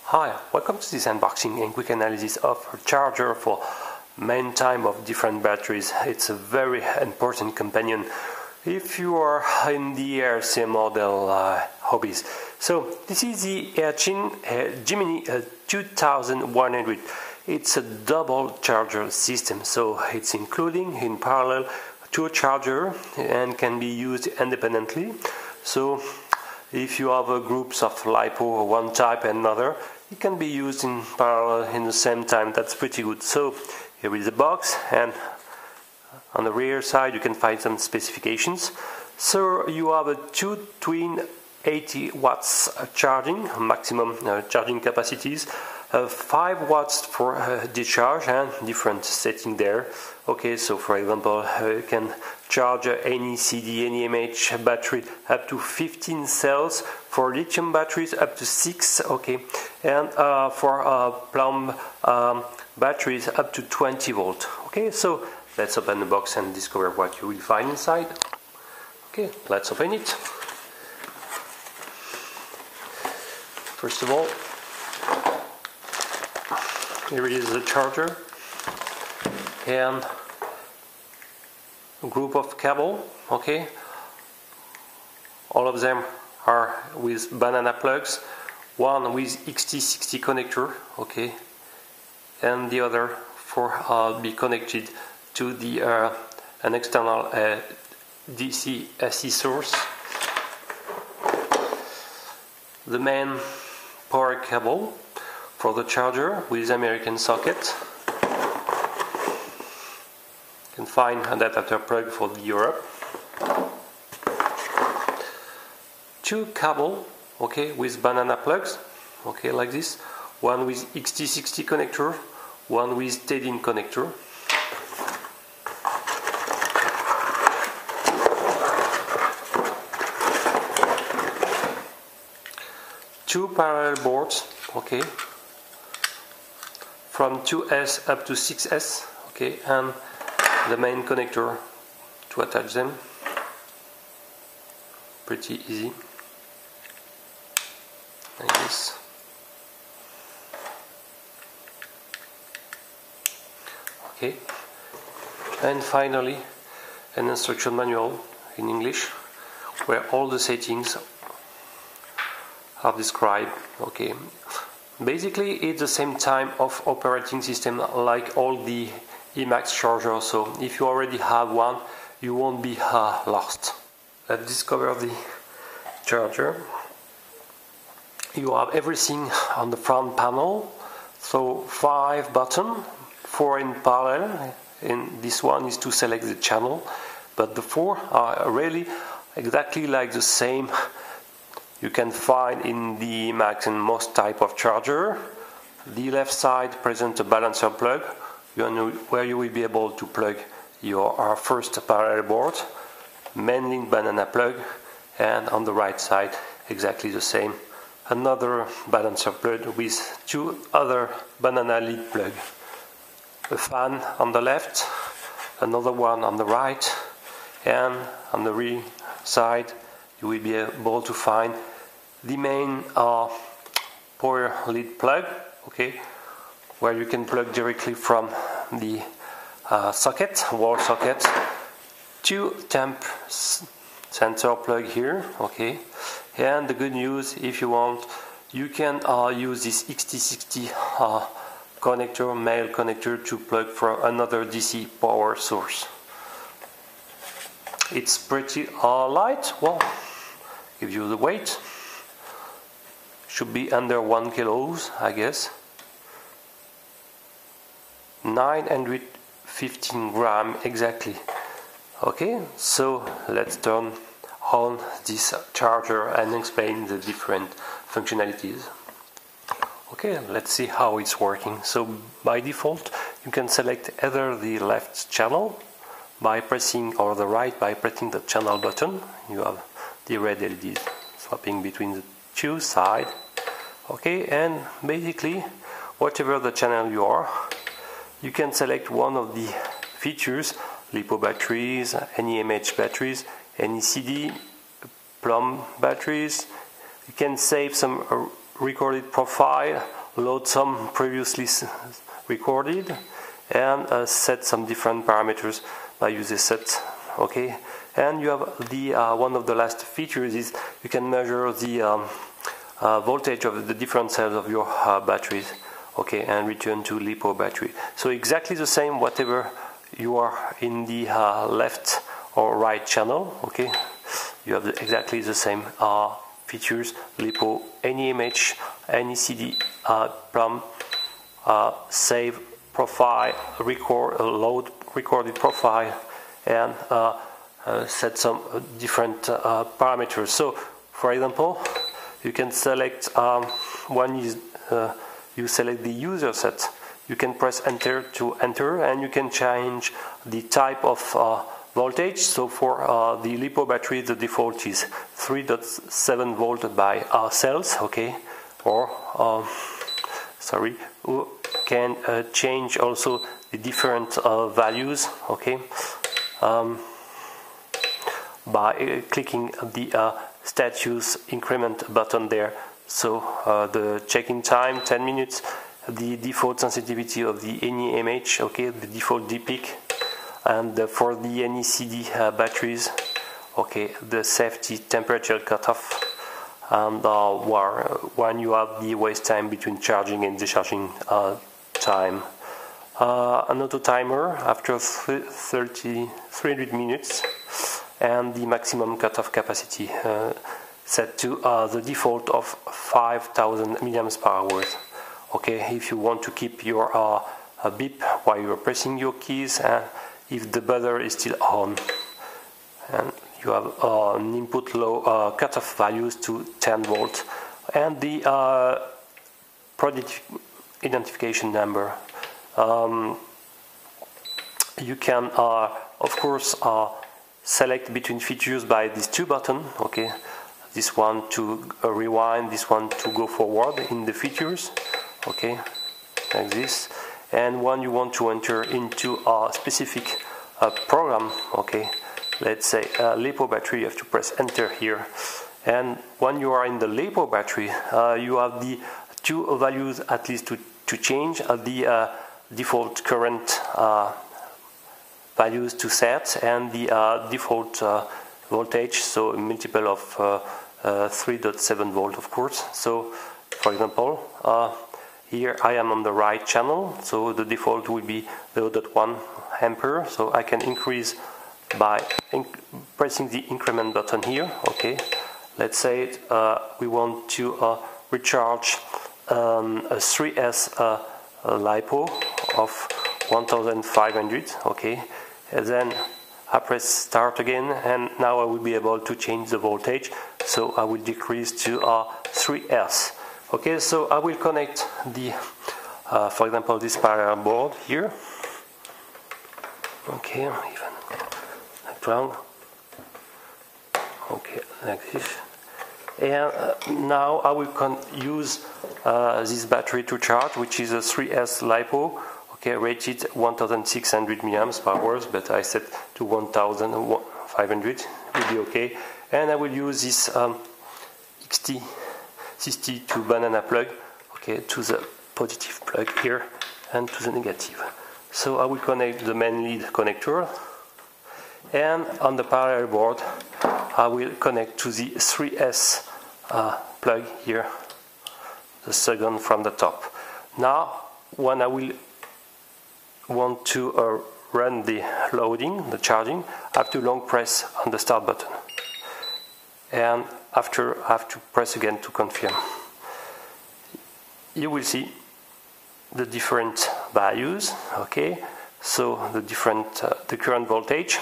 Hi, welcome to this unboxing and quick analysis of a charger for main time of different batteries. It's a very important companion if you are in the RC model hobbies. So this is the Eachine Gemini 2100. It's a double charger system, so it's including in parallel two charger and can be used independently. So if you have groups of LiPo, one type and another, it can be used in parallel in the same time. That's pretty good. So here is the box, and on the rear side you can find some specifications. So you have a two twin 80 watts charging, maximum charging capacities, 5 watts for discharge and different setting there. Okay, so for example, you can charge any CD, any MH battery up to 15 cells, for lithium batteries up to 6, okay, and for plumb batteries up to 20 volt. Okay, so let's open the box and discover what you will find inside. Okay, let's open it. First of all, here is the charger and a group of cable. Okay, all of them are with banana plugs, one with XT60 connector, okay, and the other for be connected to the an external DC AC source. The main power cable for the charger with American socket. You can find an adapter plug for the Europe. Two cable, okay, with banana plugs, okay, like this. One with XT60 connector, one with TED-in connector. Two parallel boards, okay, from 2S up to 6S, okay, and the main connector to attach them. Pretty easy, like this. Okay, and finally an instruction manual in English where all the settings are described. Okay, basically it's the same time of operating system like all the Emax chargers, so if you already have one you won't be lost. Let's discover the charger. You have everything on the front panel, so 5 buttons, 4 in parallel, and this one is to select the channel, but the 4 are really exactly like the same you can find in the Emax and most type of charger. The left side presents a balancer plug where you will be able to plug your first parallel board, mainly banana plug, and on the right side exactly the same, another balancer plug with two other banana lead plug, a fan on the left, another one on the right, and on the rear side you will be able to find the main power lead plug, okay, where you can plug directly from the socket, wall socket, two temp sensor plug here, okay, and the good news, if you want, you can use this XT60 connector, male connector, to plug from another DC power source. It's pretty light, well, give you the weight, should be under 1 kilos, I guess, 915 grams exactly. Okay, so let's turn on this charger and explain the different functionalities. Okay, let's see how it's working. So by default you can select either the left channel by pressing, or the right by pressing the channel button. You have the red LED swapping between the two sides. Okay, and basically whatever the channel you are, you can select one of the features: LiPo batteries, any MH batteries, any CD, plumb batteries. You can save some recorded profile, load some previously recorded, and set some different parameters by using set. Okay, and you have the one of the last features is you can measure the voltage of the different cells of your batteries. Okay, and return to LiPo battery. So exactly the same whatever you are in the left or right channel. Okay, you have exactly the same features: LiPo, any image, any CD, plumb, save profile, record, load recorded profile, and set some different parameters. So, for example, you can select one is you select the user set. You can press enter to enter, and you can change the type of voltage. So for the LiPo battery, the default is 3.7 volt by cells. Okay, or sorry, you can change also the different values. Okay, by clicking the status increment button there. So the check-in time 10 minutes, the default sensitivity of the any image, okay, the default dpeak, and for the any CD batteries, okay, the safety temperature cutoff, and when you have the waste time between charging and discharging time. An auto timer after 300 minutes, and the maximum cutoff capacity set to the default of 5,000 milliamps per hour. Okay, if you want to keep your beep while you're pressing your keys, if the buzzer is still on, and you have an input low cutoff values to 10 volts, and the product identification number. You can of course select between features by these two buttons. Okay, this one to rewind, this one to go forward in the features. Okay, like this. And when you want to enter into a specific program, okay, let's say LiPo battery, you have to press enter here. And when you are in the LiPo battery, you have the two values at least to change the default current values to set, and the default voltage, so a multiple of 3.7 volt, of course. So for example, here I am on the right channel, so the default will be 0.1 ampere, so I can increase by pressing the increment button here. Okay, let's say we want to recharge a 3S LiPo of 1500. Okay, and then I press start again, and now I will be able to change the voltage, so I will decrease to 3S. Okay, so I will connect the for example this parallel board here. Okay, even like ground. Okay, like this. And now I will use this battery to charge, which is a 3S LiPo. Okay, rated 1600 milliamps per hour, but I set to 1500 will be okay. And I will use this XT62 banana plug, okay, to the positive plug here and to the negative. So I will connect the main lead connector, and on the parallel board I will connect to the 3S plug here, the second from the top. Now when I will want to run the loading, the charging, I have to long press on the start button, and after I have to press again to confirm. You will see the different values. Okay, so the different the current voltage,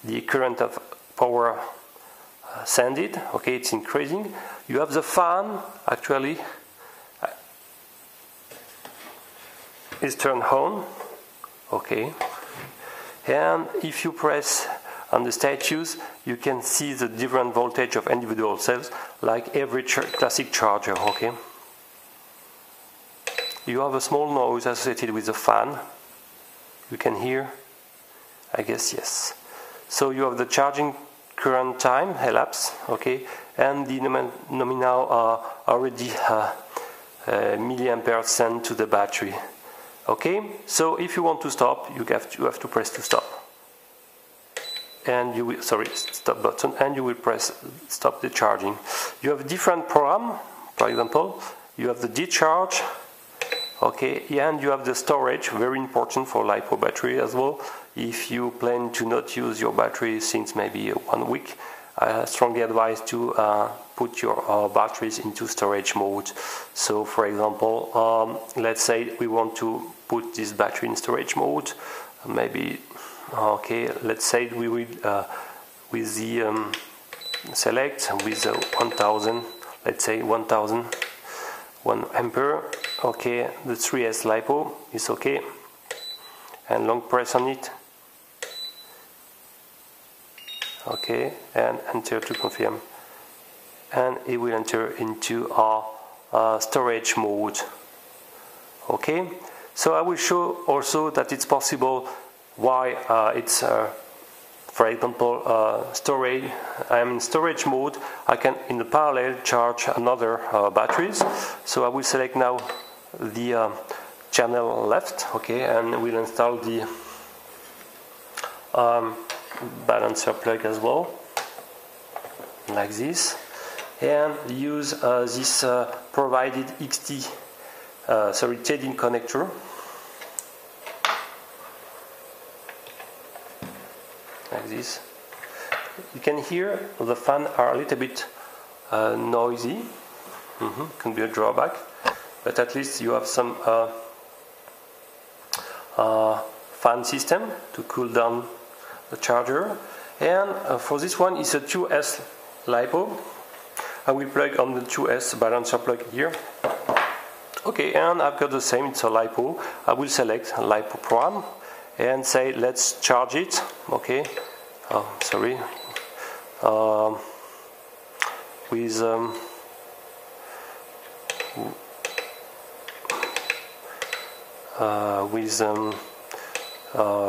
the current of power sended. Okay, it's increasing. You have the fan actually is turned on. Okay, and if you press on the status, you can see the different voltage of individual cells, like every classic charger. Okay, you have a small noise associated with the fan. You can hear, I guess, yes. So you have the charging current time elapsed, okay, and the nominal already milliampere sent to the battery. Okay, so if you want to stop, you have to press to stop, and you will, sorry, stop button, and you will press stop the charging. You have different program. For example, you have the discharge, okay, and you have the storage, very important for LiPo battery as well. If you plan to not use your battery since maybe 1 week, I strongly advise to put your batteries into storage mode. So for example, let's say we want to put this battery in storage mode, maybe, okay, let's say we will with the select with 1000, let's say 1000 1 ampere, okay, the 3S LiPo is okay, and long press on it, okay, and enter to confirm, and it will enter into our storage mode. Okay, so I will show also that it's possible why it's for example, storage. I am in storage mode. I can, in the parallel, charge another batteries. So I will select now the channel left, okay, and we'll install the balancer plug as well, like this, and use this provided TED-in connector. Like this. You can hear the fan are a little bit noisy. Can be a drawback, but at least you have some fan system to cool down the charger. And for this one, it's a 2S LiPo. I will plug on the 2S balancer plug here. Okay, and I've got the same. It's a LiPo. I will select LiPo program and say let's charge it. Okay, sorry, with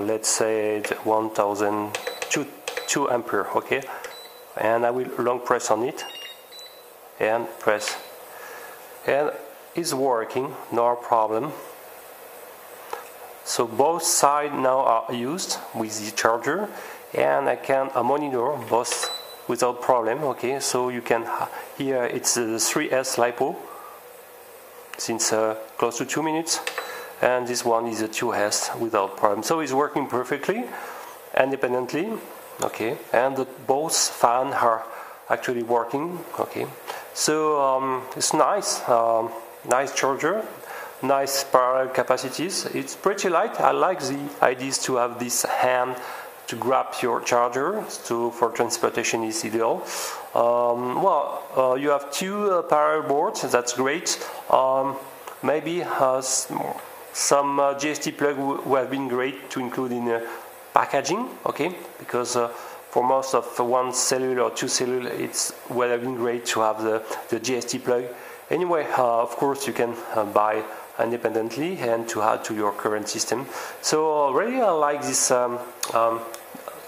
let's say 1002 ampere. Okay, and I will long press on it and press, and it's working, no problem. So both sides now are used with the charger, and I can monitor both without problem. Okay, so you can here it's the 3S LiPo since close to 2 minutes, and this one is a 2S without problem. So it's working perfectly independently. Okay, and both fans are actually working. Okay, so it's nice, nice charger. Nice parallel capacities. It's pretty light. I like the ideas to have this hand to grab your charger. So for transportation is ideal. You have two parallel boards. That's great. Maybe some GST plug would have been great to include in packaging. Okay, because for most of 1 cellule or 2 cellule, it would have been great to have the GST plug. Anyway, of course, you can buy independently and to add to your current system. So really, I like this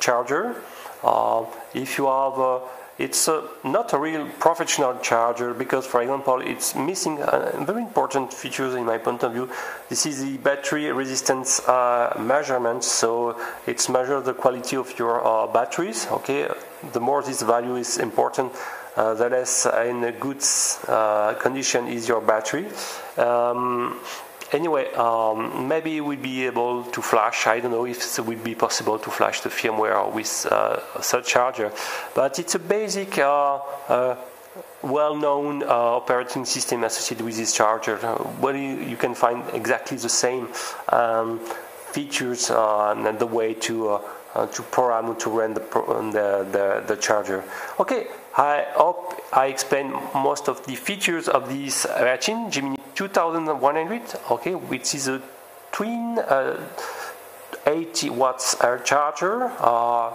charger. If you have, it's not a real professional charger because, for example, it's missing very important features in my point of view. This is the battery resistance measurement. So it's measure the quality of your batteries. Okay, the more this value is important, the less in a good condition is your battery. Anyway, maybe we'll be able to flash. I don't know if it would be possible to flash the firmware with such charger, but it's a basic, well-known operating system associated with this charger. Well, you can find exactly the same features and the way to program to run the charger. Okay, I hope I explained most of the features of this Eachine Gemini 2100. Okay, which is a twin 80 watts charger. I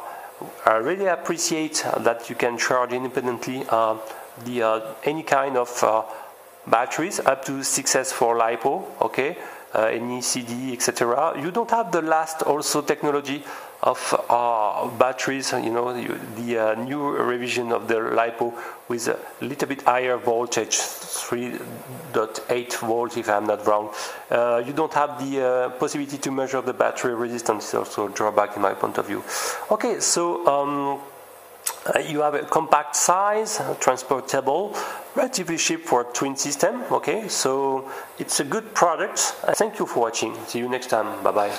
really appreciate that you can charge independently any kind of batteries up to 6S for LiPo. Okay, any CD, etc. You don't have the last also technology of batteries, the new revision of the LiPo with a little bit higher voltage, 3.8 volts if I'm not wrong. You don't have the possibility to measure the battery resistance. It's also a drawback in my point of view. Okay, so you have a compact size, transportable, relatively cheap for a twin system. Okay, so it's a good product. Thank you for watching. See you next time. Bye bye.